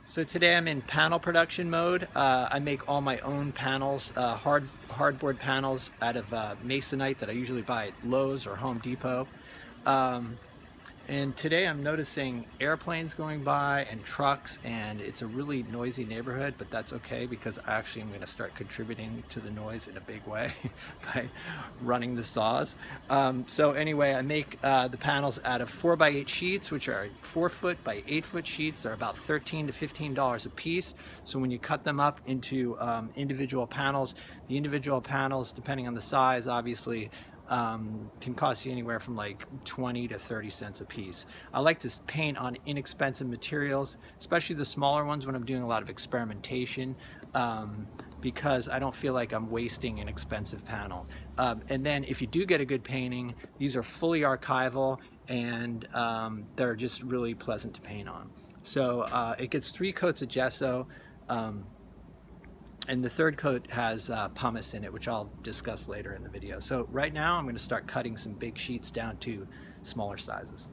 So today I'm in panel production mode. I make all my own panels, hardboard panels out of masonite that I usually buy at Lowe's or Home Depot. Um, and today I'm noticing airplanes going by and trucks, and it's a really noisy neighborhood, but that's okay because I actually am going to start contributing to the noise in a big way by running the saws. So anyway, I make the panels out of 4x8 sheets, which are 4-foot by 8-foot sheets. They're about $13 to $15 a piece. So when you cut them up into individual panels, the individual panels, depending on the size, obviously, can cost you anywhere from like 20 to 30 cents a piece. I like to paint on inexpensive materials, especially the smaller ones when I'm doing a lot of experimentation, because I don't feel like I'm wasting an expensive panel. And then if you do get a good painting, these are fully archival, and they're just really pleasant to paint on. So it gets 3 coats of gesso. And the third coat has pumice in it, which I'll discuss later in the video. So right now I'm going to start cutting some big sheets down to smaller sizes.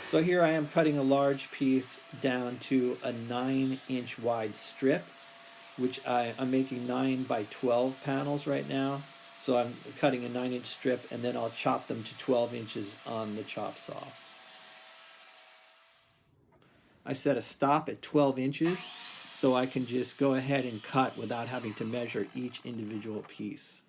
So here I am cutting a large piece down to a 9-inch wide strip, which I'm making 9 by 12 panels right now. So I'm cutting a 9-inch strip, and then I'll chop them to 12 inches on the chop saw. I set a stop at 12 inches so I can just go ahead and cut without having to measure each individual piece.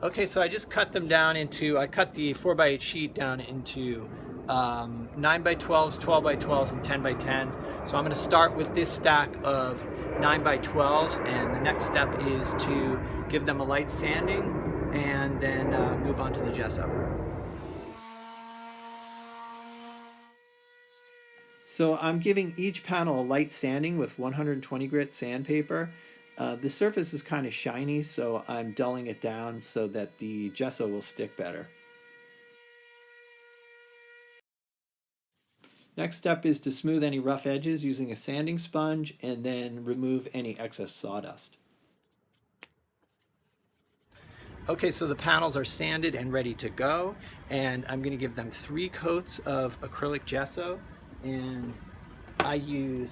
Okay, so I just cut them down into, I cut the 4x8 sheet down into 9x12s, 12x12s, and 10x10s. So I'm going to start with this stack of 9x12s, and the next step is to give them a light sanding and then move on to the gesso. So I'm giving each panel a light sanding with 120 grit sandpaper. The surface is kind of shiny, so I'm dulling it down so that the gesso will stick better. Next step is to smooth any rough edges using a sanding sponge and then remove any excess sawdust. Okay, so the panels are sanded and ready to go, and I'm going to give them 3 coats of acrylic gesso, and I'm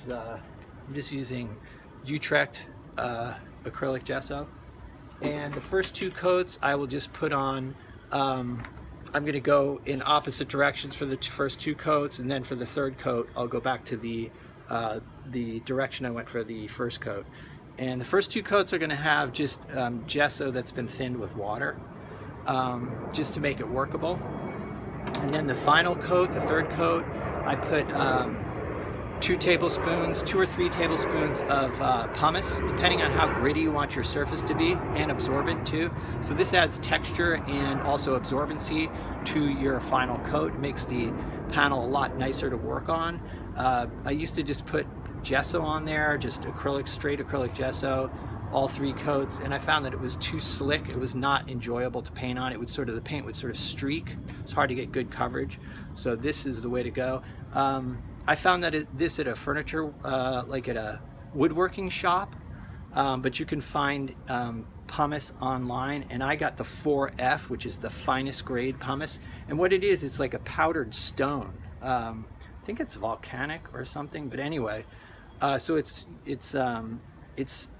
just using Utrecht acrylic gesso. And the first 2 coats I will just put on, I'm going to go in opposite directions for the first 2 coats, and then for the third coat I'll go back to the direction I went for the first coat. And the first 2 coats are going to have just gesso that's been thinned with water, just to make it workable. And then the final coat, the third coat, I put 2 or 3 tablespoons of pumice, depending on how gritty you want your surface to be, and absorbent too. So this adds texture and also absorbency to your final coat. It makes the panel a lot nicer to work on. I used to just put gesso on there, just straight acrylic gesso, all 3 coats, and I found that it was too slick. It was not enjoyable to paint on. The paint would sort of streak. It's hard to get good coverage. So this is the way to go. I found that this at a furniture, like at a woodworking shop, but you can find pumice online, and I got the 4F, which is the finest grade pumice. And what it is, it's like a powdered stone. I think it's volcanic or something, but anyway, so it's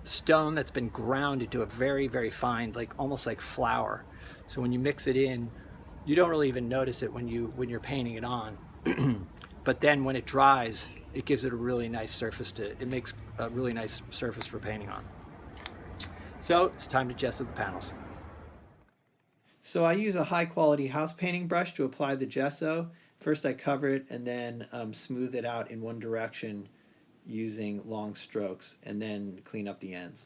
stone that's been ground into a very, very fine, like almost like flour. So when you mix it in, you don't really even notice it when you're painting it on. But then when it dries, it gives it a really nice surface it makes a really nice surface for painting on. So it's time to gesso the panels. So I use a high quality house painting brush to apply the gesso. First I cover it and then smooth it out in one direction using long strokes, and then clean up the ends.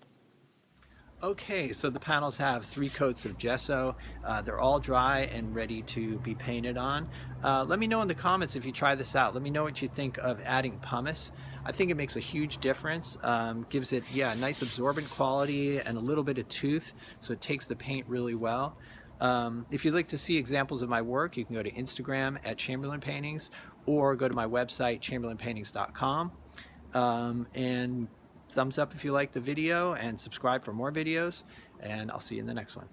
Okay, so the panels have 3 coats of gesso. They're all dry and ready to be painted on. Let me know in the comments if you try this out. Let me know what you think of adding pumice. I think it makes a huge difference. Gives it, yeah, nice absorbent quality and a little bit of tooth, so it takes the paint really well. If you'd like to see examples of my work, you can go to Instagram at Chamberlain Paintings, or go to my website, chamberlainpaintings.com. And thumbs up if you like the video, and subscribe for more videos, and I'll see you in the next one.